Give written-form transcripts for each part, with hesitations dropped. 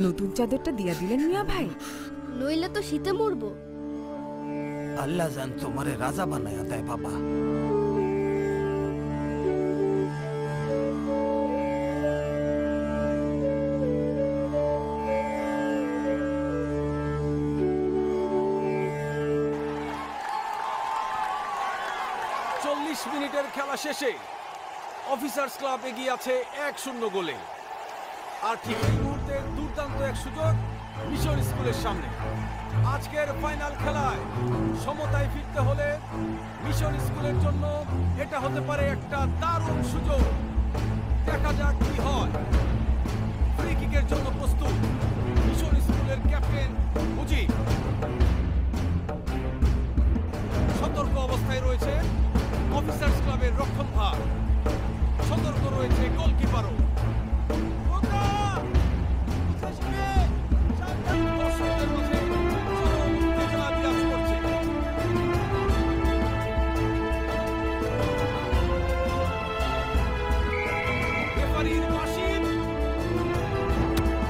নতুন চাদরটা দিয়া দিলেন মিয়া ভাই, নইলে তো শীতে মরবো। আল্লাহ জান তোমারে রাজা বানায়া দেয় বাবা। মিনিটের খেলা শেষে অফিসার্স ক্লাব এগিয়ে আছে 1-0 গোলে। আর ঠিক এই মুহূর্তে দুর্দান্ত এক সুযোগ মিশন স্কুলের সামনে। আজকের ফাইনাল খেলায় সমতায় ফিরতে হলে মিশন স্কুলের জন্য এটা হতে পারে একটা দারুণ সুযোগ। দেখা যাক কি হয়। ফ্রি কিকের জন্য প্রস্তুত মিশন স্কুলের ক্যাপ্টেন মুজিব। সতর্ক অবস্থায় রয়েছে অফিসার্স ক্লাবের রক্ষণভাগ। সতর্ক রয়েছে গোলকিপারও। দর্শকদের মাঝে চরম উত্তেজনা বিরাজ করছে। রেফারির বাঁশি,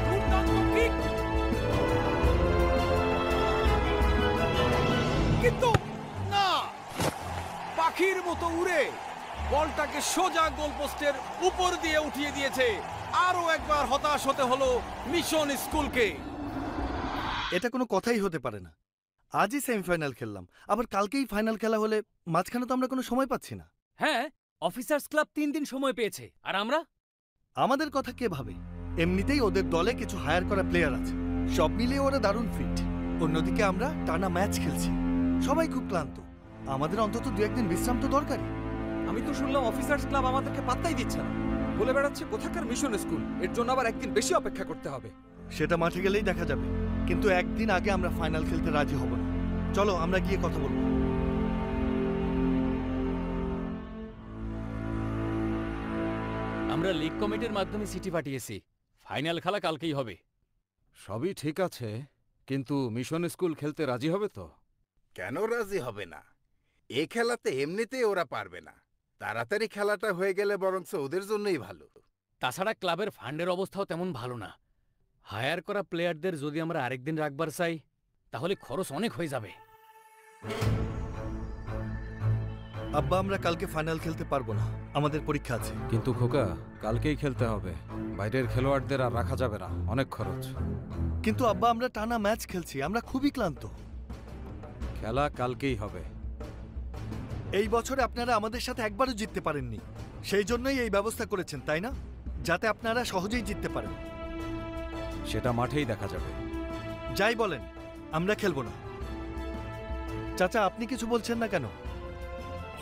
দুর্দান্ত কিক, কিন্তু না, পাখির মতো উড়ে বলটাকে সোজা গোলপোস্টের উপর দিয়ে উঠিয়ে দিয়েছে। আরো একবার হতাশ হতে হলো মিশন স্কুলকে। এটা কোনো কথাই হতে পারে না। আজই সেমিফাইনাল খেললাম, আবার কালকেই ফাইনাল খেলা হলে মাঝখানে তো আমরা কোনো সময় পাচ্ছি না। হ্যাঁ, অফিসার্স ক্লাব 3 দিন সময় পেয়েছে, আর আমরা? আমাদের কথা কে ভাবে? এমনিতেই ওদের দলে কিছু হায়ার করা প্লেয়ার আছে, সব মিলিয়ে ওরা দারুণ ফিট। অন্যদিকে আমরা টানা ম্যাচ খেলছি, সবাই খুব ক্লান্ত। আমাদের অন্তত 2-1 দিন বিশ্রাম তো দরকারি। আমি তো শুনলাম অফিসার্স ক্লাব আমাদেরকে পাত্তাই দিচ্ছে না, বলে বেড়াচ্ছে কোথাকার মিশন স্কুল, এর জন্য আবার একদিন বেশি অপেক্ষা করতে হবে। সেটা মাঠে গেলেই দেখা যাবে, কিন্তু একদিন আগে আমরা ফাইনাল খেলতে রাজি হব না। চলো আমরা গিয়ে কথা বলবো। আমরা লিগ কমিটির মাধ্যমে চিঠি পাঠিয়েছি, ফাইনাল খেলা কালকেই হবে। সবই ঠিক আছে, কিন্তু মিশন স্কুল খেলতে রাজি হবে তো? কেন রাজি হবে না? এ খেলাতে এমনিতেই ওরা পারবে না। তাড়াতাড়ি খেলাটা হয়ে গেলে বরঞ্চ ওদের জন্যই ভালো। তাছাড়া ক্লাবের ফান্ডের অবস্থাও তেমন ভালো না। হায়ার করা প্লেয়ারদের যদি আমরা আরেকদিন রাখবার চাই, তাহলে খরচ অনেক হয়ে যাবে। আব্বা, আমরা কালকে ফাইনাল খেলতে পারবো না, আমাদের পরীক্ষা আছে। কিন্তু খোকা, কালকেই খেলতে হবে, বাইরের খেলোয়াড়দের আর রাখা যাবে না, অনেক খরচ। কিন্তু আব্বা, আমরা টানা ম্যাচ খেলছি, আমরা খুবই ক্লান্ত। খেলা কালকেই হবে। এই বছরে আপনারা আমাদের সাথে একবারও জিততে পারেননি, সেই জন্যই এই ব্যবস্থা করেছেন, তাই না? যাতে আপনারা সহজেই জিততে পারেন। সেটা মাঠেই দেখা যাবে। যাই বলেন, আমরা খেলবো না। চাচা, আপনি কিছু বলছেন না কেন?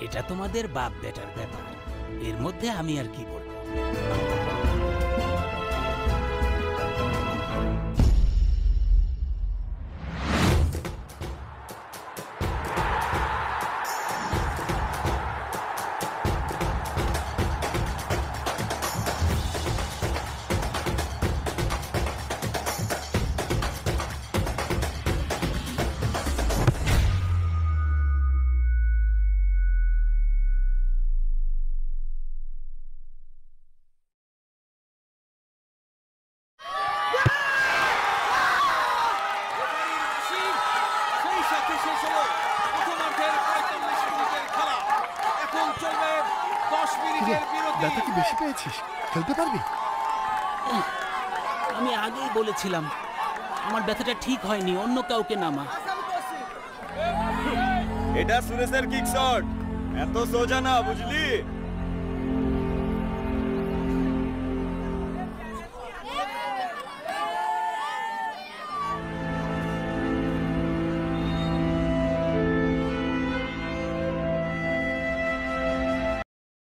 এটা তোমাদের বাপ বেটার ব্যাপার, এর মধ্যে আমি আর কি বলবো। ব্যথা কি বেশি পেয়েছিস? খেলতে পারবি? আমি আগেই বলেছিলাম আমার ব্যথাটা ঠিক হয়নি, অন্য কাউকে নামা। এটা সুরেশের কিক শট, এত সোজা না, বুঝলি?